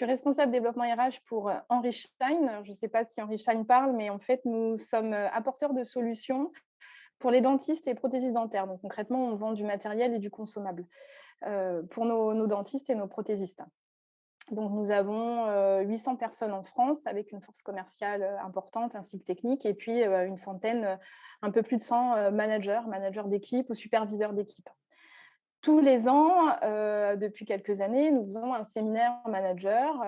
suis responsable développement RH pour Henry Schein. Je ne sais pas si Henry Schein parle, mais en fait, nous sommes apporteurs de solutions pour les dentistes et prothésistes dentaires. Donc, concrètement, on vend du matériel et du consommable pour nos dentistes et nos prothésistes. Donc, nous avons 800 personnes en France avec une force commerciale importante ainsi que technique, et puis une centaine, un peu plus de 100 managers d'équipe ou superviseurs d'équipe. Tous les ans, depuis quelques années, nous faisons un séminaire manager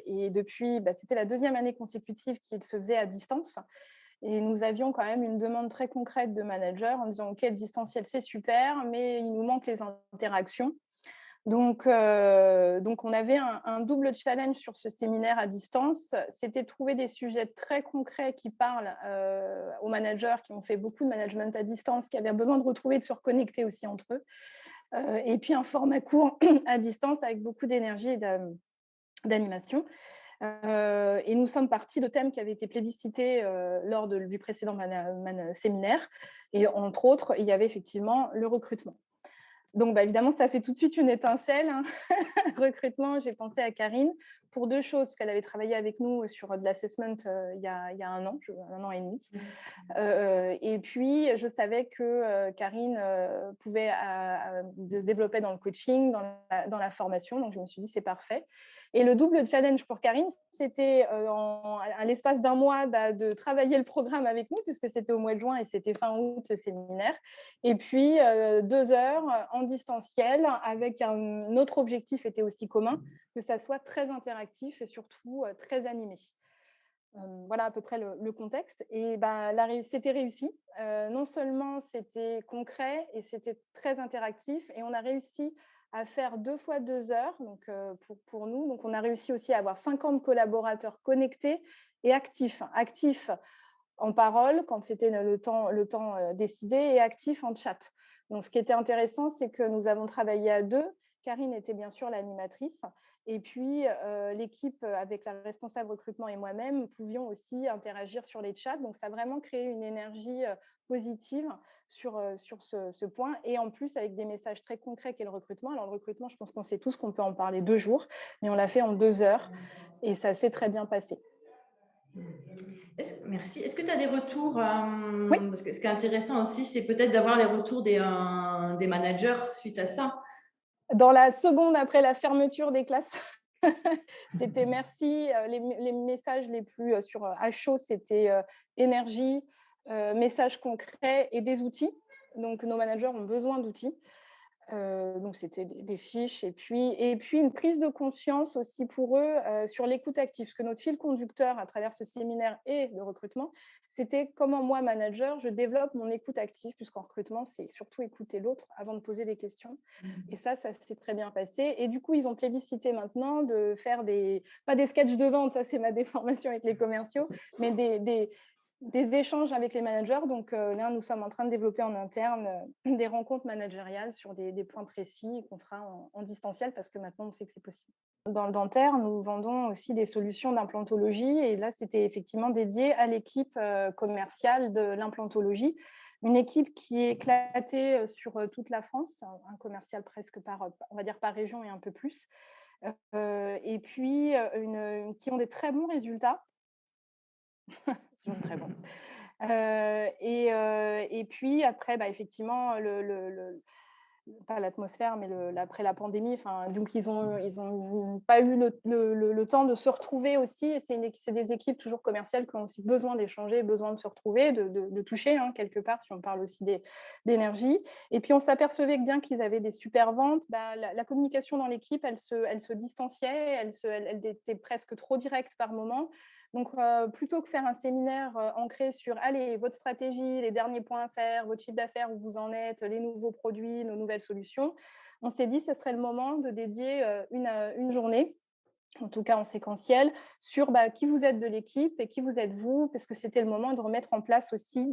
et depuis, c'était la deuxième année consécutive qu'il se faisait à distance. Et nous avions quand même une demande très concrète de managers en disant: «OK, le distanciel, c'est super, mais il nous manque les interactions». Donc on avait un double challenge sur ce séminaire à distance. C'était de trouver des sujets très concrets qui parlent aux managers qui ont fait beaucoup de management à distance, qui avaient besoin de retrouver, de se reconnecter aussi entre eux. Et puis un format court à distance avec beaucoup d'énergie et d'animation. Et nous sommes partis de thèmes qui avaient été plébiscités lors du précédent séminaire. Et entre autres, il y avait effectivement le recrutement. Donc, évidemment, ça fait tout de suite une étincelle, hein. Recrutement, j'ai pensé à Karine pour deux choses, parce qu'elle avait travaillé avec nous sur de l'assessment il y a un an et demi. Et puis, je savais que Karine pouvait développer dans le coaching, dans la formation. Donc, je me suis dit, c'est parfait. Et le double challenge pour Karine, c'était à l'espace d'un mois de travailler le programme avec nous, puisque c'était au mois de juin et c'était fin août le séminaire. Et puis, 2 heures en distanciel avec un autre objectif était aussi commun, que ça soit très interactif et surtout très animé. Voilà à peu près le contexte. Et c'était réussi. Non seulement c'était concret et c'était très interactif, et on a réussi à faire 2 fois 2 heures donc, pour nous. Donc, on a réussi aussi à avoir 50 collaborateurs connectés et actifs. Actifs en parole quand c'était le temps décidé, et actifs en chat. Donc, ce qui était intéressant, c'est que nous avons travaillé à deux. Karine était bien sûr l'animatrice, et puis l'équipe avec la responsable recrutement et moi-même pouvions aussi interagir sur les chats. Donc, ça a vraiment créé une énergie positive sur ce point, et en plus avec des messages très concrets qu'est le recrutement. Alors, le recrutement, je pense qu'on sait tous qu'on peut en parler 2 jours, mais on l'a fait en 2 heures et ça s'est très bien passé. Merci. Est-ce que tu as des retours Oui. parce que ce qui est intéressant aussi, c'est peut-être d'avoir les retours des managers suite à ça. Dans la seconde après la fermeture des classes, c'était merci. Les messages les plus à chaud, c'était énergie, messages concrets et des outils. Donc, nos managers ont besoin d'outils. Donc, c'était des fiches, et puis une prise de conscience aussi pour eux sur l'écoute active. Parce que notre fil conducteur à travers ce séminaire et le recrutement, c'était comment moi, manager, je développe mon écoute active, puisqu'en recrutement, c'est surtout écouter l'autre avant de poser des questions. Et ça s'est très bien passé. Et du coup, ils ont plébiscité maintenant de faire pas des sketchs de vente, ça c'est ma déformation avec les commerciaux, mais des échanges avec les managers. Donc là, nous sommes en train de développer en interne des rencontres managériales sur des points précis qu'on fera en distanciel, parce que maintenant, on sait que c'est possible. Dans le dentaire, nous vendons aussi des solutions d'implantologie, et là, c'était effectivement dédié à l'équipe commerciale de l'implantologie, une équipe qui est éclatée sur toute la France, un commercial presque on va dire par région et un peu plus, et puis qui ont des très bons résultats. Ils sont très bons. Et puis après, effectivement, pas l'atmosphère, mais après la pandémie, donc ils ont pas eu le temps de se retrouver aussi. Et c'est des équipes toujours commerciales qui ont aussi besoin d'échanger, besoin de se retrouver, de toucher, hein, quelque part, si on parle aussi d'énergie. Et puis, on s'apercevait que bien qu'ils avaient des super ventes, la communication dans l'équipe, elle se distanciait, elle était presque trop directe par moment. Donc, plutôt que faire un séminaire ancré sur allez, votre stratégie, les derniers points à faire, votre chiffre d'affaires, où vous en êtes, les nouveaux produits, nos nouvelles solutions, on s'est dit que ce serait le moment de dédier une journée, en tout cas en séquentiel, sur qui vous êtes de l'équipe et qui vous êtes vous, parce que c'était le moment de remettre en place aussi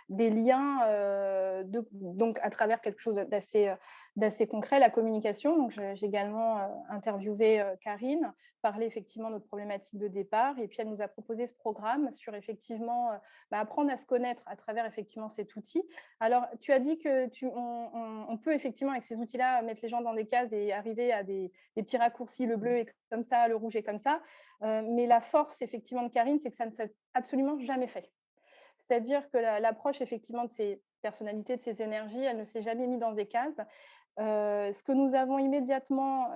des liens, donc à travers quelque chose d'assez concret, la communication. Donc, j'ai également interviewé Karine, parlé effectivement de notre problématique de départ, et puis elle nous a proposé ce programme sur effectivement apprendre à se connaître à travers effectivement cet outil. Alors, tu as dit que on peut effectivement avec ces outils-là mettre les gens dans des cases et arriver à des petits raccourcis, le bleu est comme ça, le rouge est comme ça. Mais la force, effectivement, de Karine, c'est que ça ne s'est absolument jamais fait. C'est-à-dire que l'approche, effectivement, de ses personnalités, de ses énergies, elle ne s'est jamais mise dans des cases. Ce que nous avons immédiatement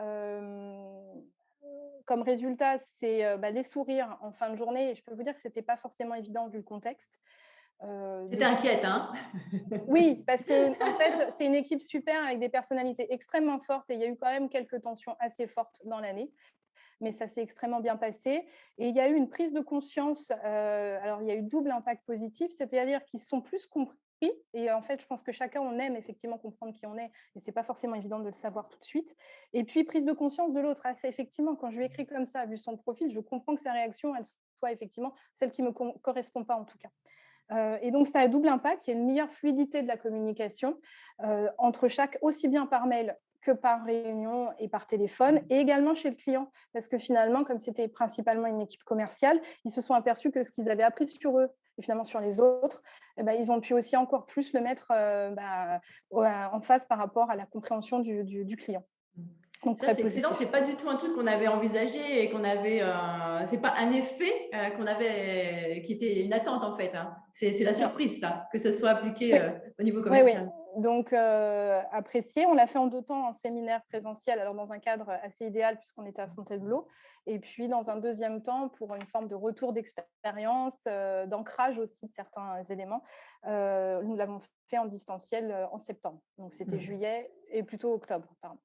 comme résultat, c'est les sourires en fin de journée. Et je peux vous dire que ce n'était pas forcément évident vu le contexte. C'était inquiète, hein? Oui, parce que en fait, c'est une équipe super avec des personnalités extrêmement fortes et il y a eu quand même quelques tensions assez fortes dans l'année. Mais ça s'est extrêmement bien passé. Et il y a eu une prise de conscience. Alors, il y a eu double impact positif, c'est-à-dire qu'ils se sont plus compris. Et en fait, je pense que chacun, on aime effectivement comprendre qui on est. Et ce n'est pas forcément évident de le savoir tout de suite. Et puis, prise de conscience de l'autre. Ah, c'est effectivement, quand je lui écris comme ça, vu son profil, je comprends que sa réaction, elle soit effectivement celle qui ne me correspond pas en tout cas. Et donc, ça a double impact. Il y a une meilleure fluidité de la communication entre chaque, aussi bien par mail que par réunion et par téléphone, et également chez le client. Parce que finalement, comme c'était principalement une équipe commerciale, ils se sont aperçus que ce qu'ils avaient appris sur eux et finalement sur les autres, ils ont pu aussi encore plus le mettre en face par rapport à la compréhension du client. Donc, ça, c'est excellent. C'est pas du tout un truc qu'on avait envisagé et qu'on avait. C'est pas un effet qu'on avait, qui était une attente en fait. Hein. C'est la surprise, ça, que ce soit appliqué au niveau commercial. Oui. Donc, apprécié. On l'a fait en 2 temps en séminaire présentiel, alors dans un cadre assez idéal puisqu'on était à Fontainebleau, et puis dans un deuxième temps pour une forme de retour d'expérience, d'ancrage aussi de certains éléments. Nous l'avons fait en distanciel en septembre. Donc, c'était juillet et plutôt octobre, pardon.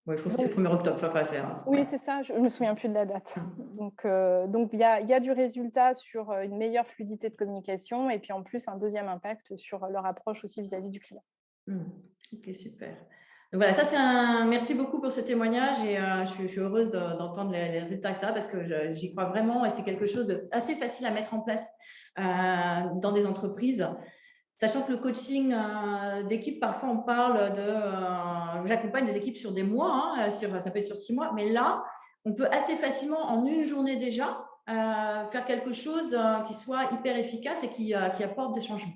Ouais, je trouve que c'était le 1er octobre, ça passait. Hein. Oui, c'est ça, je ne me souviens plus de la date. Donc, il y a du résultat sur une meilleure fluidité de communication et puis en plus, un deuxième impact sur leur approche aussi vis-à-vis du client. Ok, super. Donc voilà, ça c'est merci beaucoup pour ce témoignage et je suis heureuse d'entendre les résultats que ça parce que j'y crois vraiment et c'est quelque chose d'assez facile à mettre en place dans des entreprises. Sachant que le coaching d'équipe, parfois on parle de… j'accompagne des équipes sur des mois, hein, ça peut être sur 6 mois, mais là, on peut assez facilement, en une journée déjà, faire quelque chose qui soit hyper efficace et qui apporte des changements.